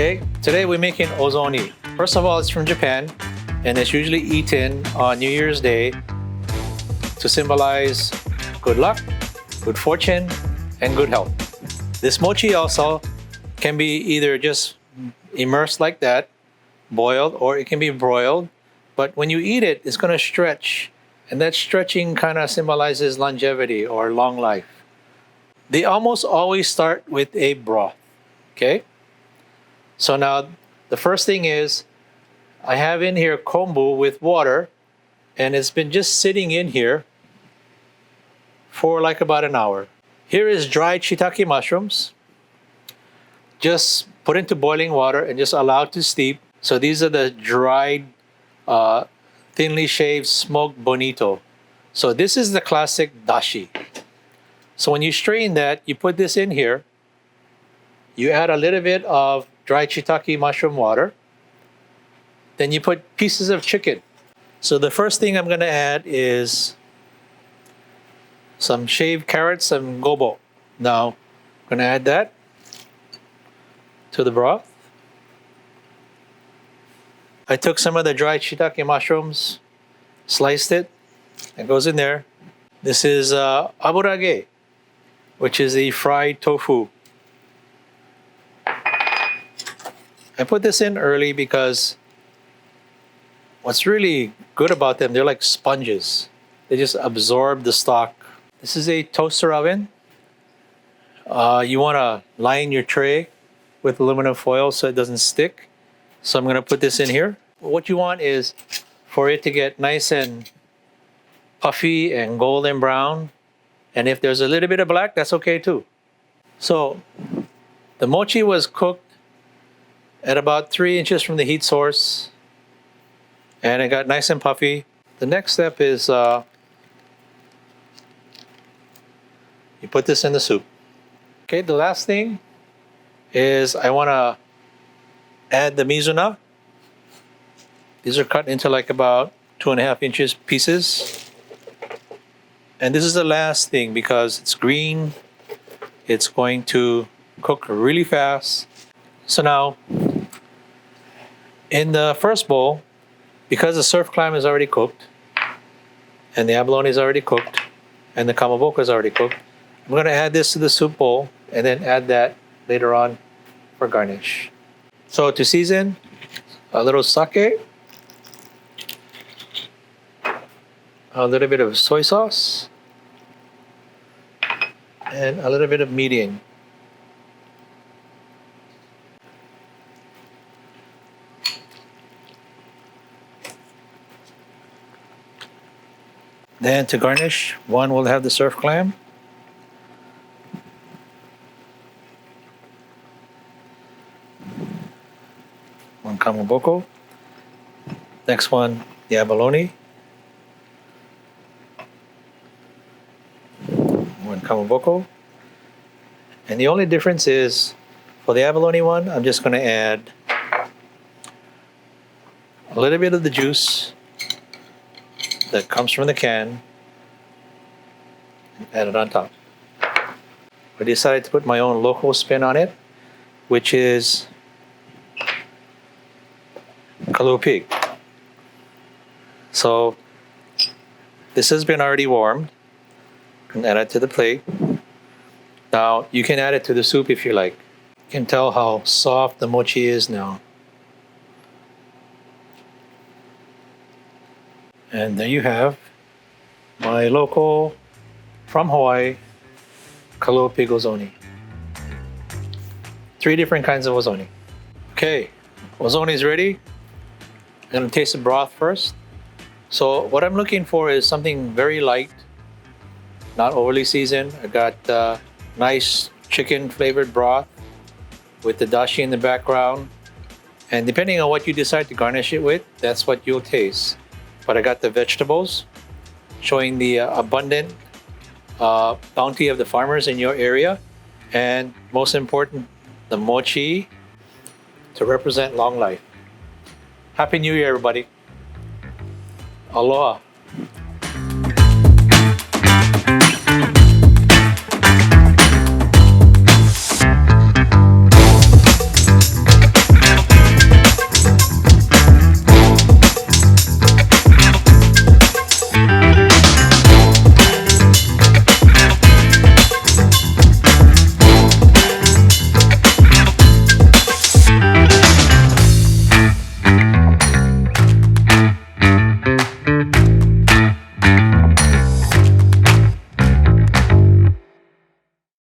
Okay, today we're making ozoni. First of all, it's from Japan and it's usually eaten on New Year's Day to symbolize good luck, good fortune, and good health. This mochi also can be either just immersed like that, boiled, or it can be broiled. But when you eat it, it's going to stretch. And that stretching kind of symbolizes longevity or long life. They almost always start with a broth. Okay? So now the first thing is I have in here kombu with water, and it's been just sitting in here for like about an hour. Here is dried shiitake mushrooms. Just put into boiling water and just allow it to steep. So these are the dried, thinly shaved smoked bonito. So this is the classic dashi. So when you strain that, you put this in here. You add a little bit of dried shiitake mushroom water. Then you put pieces of chicken. So the first thing I'm going to add is some shaved carrots, some gobo. Now, I'm going to add that to the broth. I took some of the dried shiitake mushrooms, sliced it, it goes in there. This is aburaage, which is the fried tofu. I put this in early because what's really good about them, they're like sponges. They just absorb the stock. This is a toaster oven. You want to line your tray with aluminum foil so it doesn't stick. So I'm going to put this in here. What you want is for it to get nice and puffy and golden brown. And if there's a little bit of black, that's okay too. So the mochi was cooked at about 3 inches from the heat source. And it got nice and puffy. The next step is you put this in the soup. Okay, the last thing is I want to add the mizuna. These are cut into like about 2.5 inches pieces. And this is the last thing because it's green. It's going to cook really fast. So now, in the first bowl, because the surf clam is already cooked, and the abalone is already cooked, and the kamaboko is already cooked, I'm going to add this to the soup bowl and then add that later on for garnish. So to season, a little sake, a little bit of soy sauce, and a little bit of mirin. Then to garnish, one will have the surf clam. One kamaboko. Next one, the abalone. One kamaboko. And the only difference is, for the abalone one, I'm just going to add a little bit of the juice that comes from the can and add it on top. I decided to put my own local spin on it, which is kalua pig. So this has been already warmed. And add it to the plate. Now you can add it to the soup if you like. You can tell how soft the mochi is now. And there you have my local, from Hawaii, kalua pig ozoni. 3 different kinds of ozoni. Okay, ozoni is ready. I'm going to taste the broth first. So what I'm looking for is something very light, not overly seasoned. I got nice chicken flavored broth with the dashi in the background. And depending on what you decide to garnish it with, that's what you'll taste. But I got the vegetables, showing the abundant bounty of the farmers in your area. And most important, the mochi to represent long life. Happy New Year, everybody. Aloha.